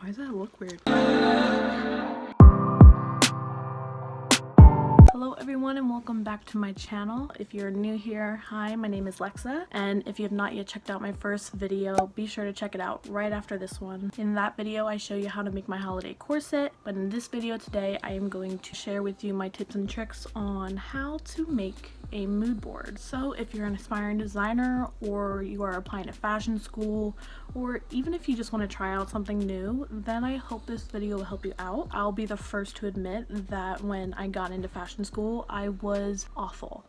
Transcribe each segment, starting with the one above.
Why does that look weird? Hello everyone and welcome back to my channel. If you're new here, hi, my name is Lexa, and if you have not yet checked out my first video, be sure to check it out right after this one. In that video, I show you how to make my holiday corset, but in this video today, I am going to share with you my tips and tricks on how to make a mood board. So if you're an aspiring designer, or you are applying to fashion school, or even if you just want to try out something new, then I hope this video will help you out. I'll be the first to admit that when I got into fashion school, I was awful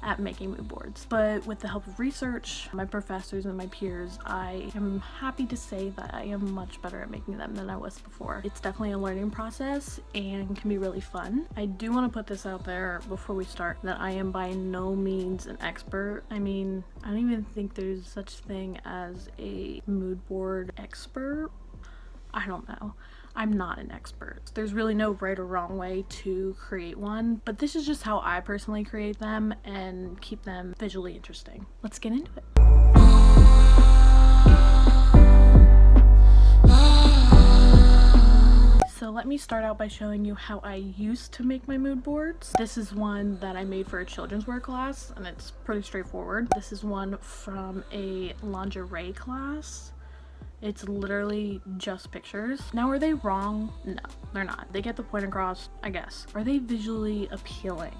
at making mood boards. But with the help of research, my professors and my peers, I am happy to say that I am much better at making them than I was before. It's definitely a learning process and can be really fun. I do want to put this out there before we start that I am by no means an expert. I mean, I don't even think there's such thing as a mood board expert. I don't know. I'm not an expert. There's really no right or wrong way to create one, but this is just how I personally create them and keep them visually interesting. Let's get into it. So let me start out by showing you how I used to make my mood boards. This is one that I made for a children's wear class, and it's pretty straightforward. This is one from a lingerie class. It's literally just pictures. Now, are they wrong? No, they're not. They get the point across, I guess. Are they visually appealing?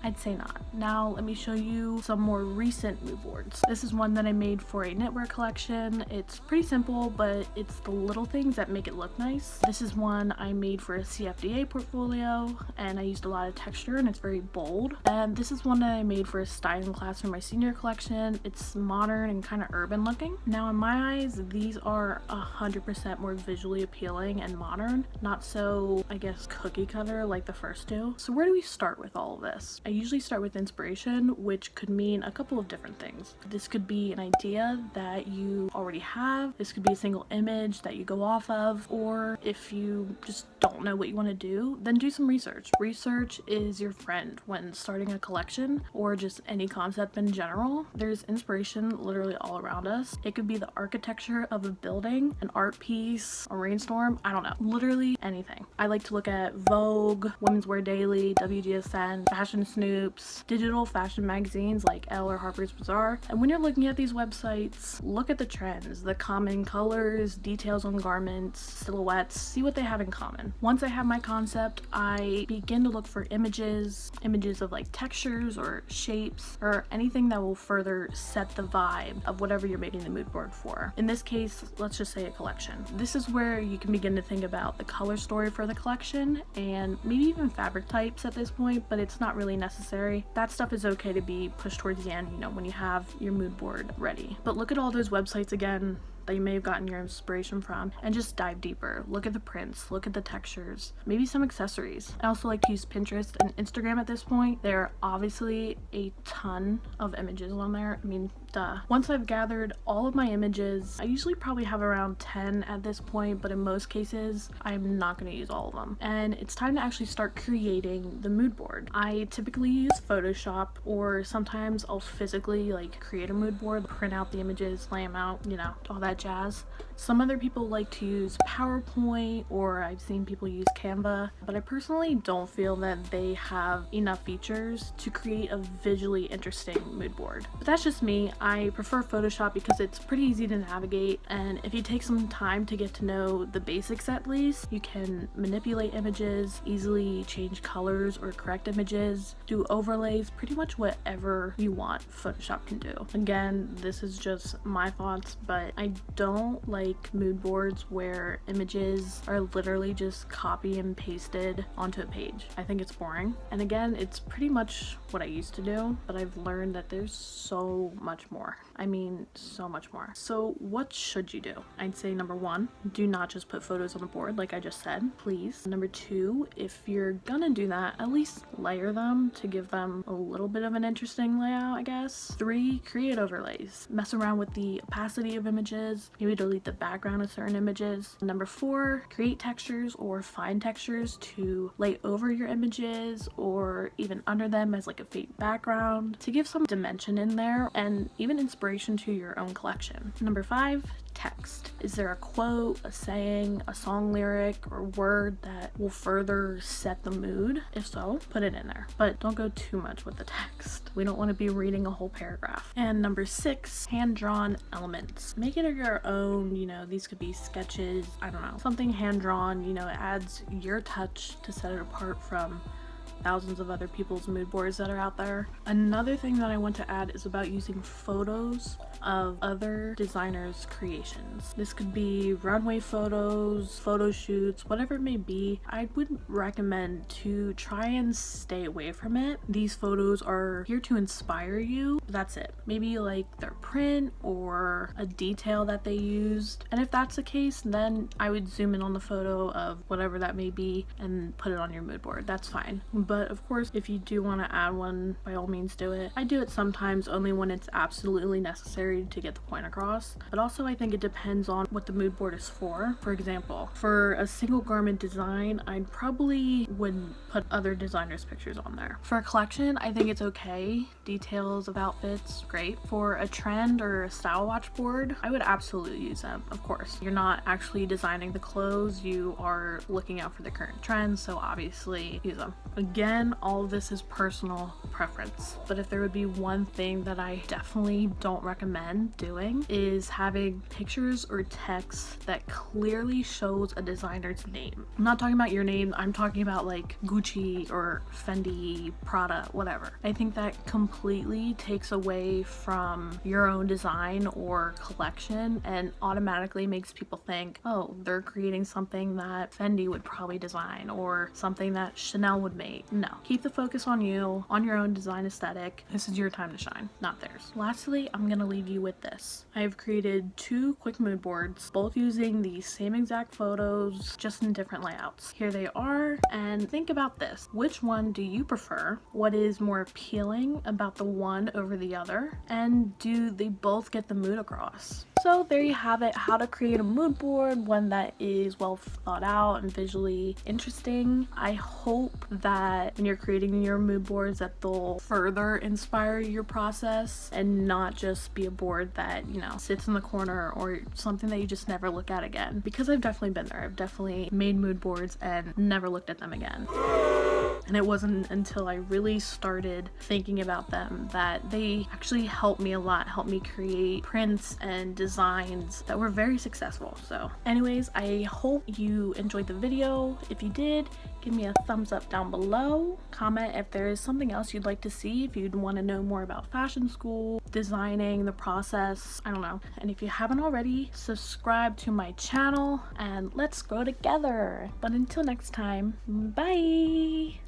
I'd say not. Now let me show you some more recent mood boards. This is one that I made for a knitwear collection. It's pretty simple, but it's the little things that make it look nice. This is one I made for a CFDA portfolio, and I used a lot of texture and it's very bold. And this is one that I made for a styling class for my senior collection. It's modern and kind of urban looking. Now in my eyes, these are 100% more visually appealing and modern, not so, I guess, cookie cutter like the first two. So where do we start with all of this? I usually start with inspiration, which could mean a couple of different things. This could be an idea that you already have. This could be a single image that you go off of, or if you just don't know what you want to do, then do some research. Research is your friend when starting a collection or just any concept in general. There's inspiration literally all around us. It could be the architecture of a building, an art piece, a rainstorm, I don't know, literally anything. I like to look at Vogue, Women's Wear Daily, WGSN, Fashion Snoops, digital fashion magazines like Elle or Harper's Bazaar. And when you're looking at these websites, look at the trends, the common colors, details on garments, silhouettes, see what they have in common. Once I have my concept, I begin to look for images of like textures or shapes or anything that will further set the vibe of whatever you're making the mood board for. In this case, let's just say a collection. This is where you can begin to think about the color story for the collection and maybe even fabric types at this point, but it's not really necessary. That stuff is okay to be pushed towards the end, you know, when you have your mood board ready. But look at all those websites again that you may have gotten your inspiration from and just dive deeper. Look at the prints, look at the textures, maybe some accessories. I also like to use Pinterest and Instagram at this point. There are obviously a ton of images on there. I mean, duh. Once I've gathered all of my images, I usually probably have around 10 at this point, but in most cases, I'm not going to use all of them. And it's time to actually start creating the mood board. I typically use Photoshop, or sometimes I'll physically like create a mood board, print out the images, lay them out, you know, all that jazz. Some other people like to use PowerPoint, or I've seen people use Canva, but I personally don't feel that they have enough features to create a visually interesting mood board. But that's just me. I prefer Photoshop because it's pretty easy to navigate, and if you take some time to get to know the basics at least, you can manipulate images, easily change colors or correct images, do overlays, pretty much whatever you want Photoshop can do. Again, this is just my thoughts, but I don't like mood boards where images are literally just copy and pasted onto a page. I think it's boring. And again, it's pretty much what I used to do, but I've learned that there's so much more. I mean, so much more. So what should you do? I'd say number one, do not just put photos on the board like I just said, please. Number two, if you're gonna do that, at least layer them to give them a little bit of an interesting layout, I guess. Three, create overlays. Mess around with the opacity of images, maybe delete the background of certain images. Number four, create textures or find textures to lay over your images or even under them as like a fake background to give some dimension in there and even inspiration to your own collection. Number five, text? Is there a quote, a saying, a song lyric, or word that will further set the mood? If so, put it in there, but don't go too much with the text. We don't want to be reading a whole paragraph. And number 6, hand-drawn elements. Make it your own, you know, these could be sketches, I don't know, something hand-drawn, you know, it adds your touch to set it apart from thousands of other people's mood boards that are out there. Another thing that I want to add is about using photos of other designers' creations. This could be runway photos, photo shoots, whatever it may be. I would recommend to try and stay away from it. These photos are here to inspire you. That's it. Maybe you like their print or a detail that they used. And if that's the case, then I would zoom in on the photo of whatever that may be and put it on your mood board. That's fine. But of course, if you do want to add one, by all means do it. I do it sometimes only when it's absolutely necessary to get the point across. But also I think it depends on what the mood board is for. For example, for a single garment design, I probably wouldn't put other designers' pictures on there. For a collection, I think it's okay. Details of outfits, great. For a trend or a style watch board, I would absolutely use them, of course. You're not actually designing the clothes, you are looking out for the current trends, so obviously use them. Again, all of this is personal preference, but if there would be one thing that I definitely don't recommend doing is having pictures or text that clearly shows a designer's name. I'm not talking about your name, I'm talking about like Gucci or Fendi, Prada, whatever. I think that completely takes away from your own design or collection and automatically makes people think, oh, they're creating something that Fendi would probably design or something that Chanel would make. No, keep the focus on you, on your own design aesthetic. This is your time to shine, not theirs. Lastly, I'm gonna leave you with this. I have created 2 quick mood boards, both using the same exact photos, just in different layouts. Here they are, and think about this. Which one do you prefer? What is more appealing about the one over the other? And do they both get the mood across? So there you have it, how to create a mood board, one that is well thought out and visually interesting. I hope that when you're creating your mood boards that they'll further inspire your process and not just be a board that, you know, sits in the corner or something that you just never look at again. Because I've definitely been there. I've definitely made mood boards and never looked at them again. And it wasn't until I really started thinking about them that they actually helped me a lot, helped me create prints and designs that were very successful. So anyways, I hope you enjoyed the video. If you did, give me a thumbs up down below. Comment if there is something else you'd like to see, if you'd want to know more about fashion school, designing, the process, I don't know. And if you haven't already, subscribe to my channel and let's grow together. But until next time, bye!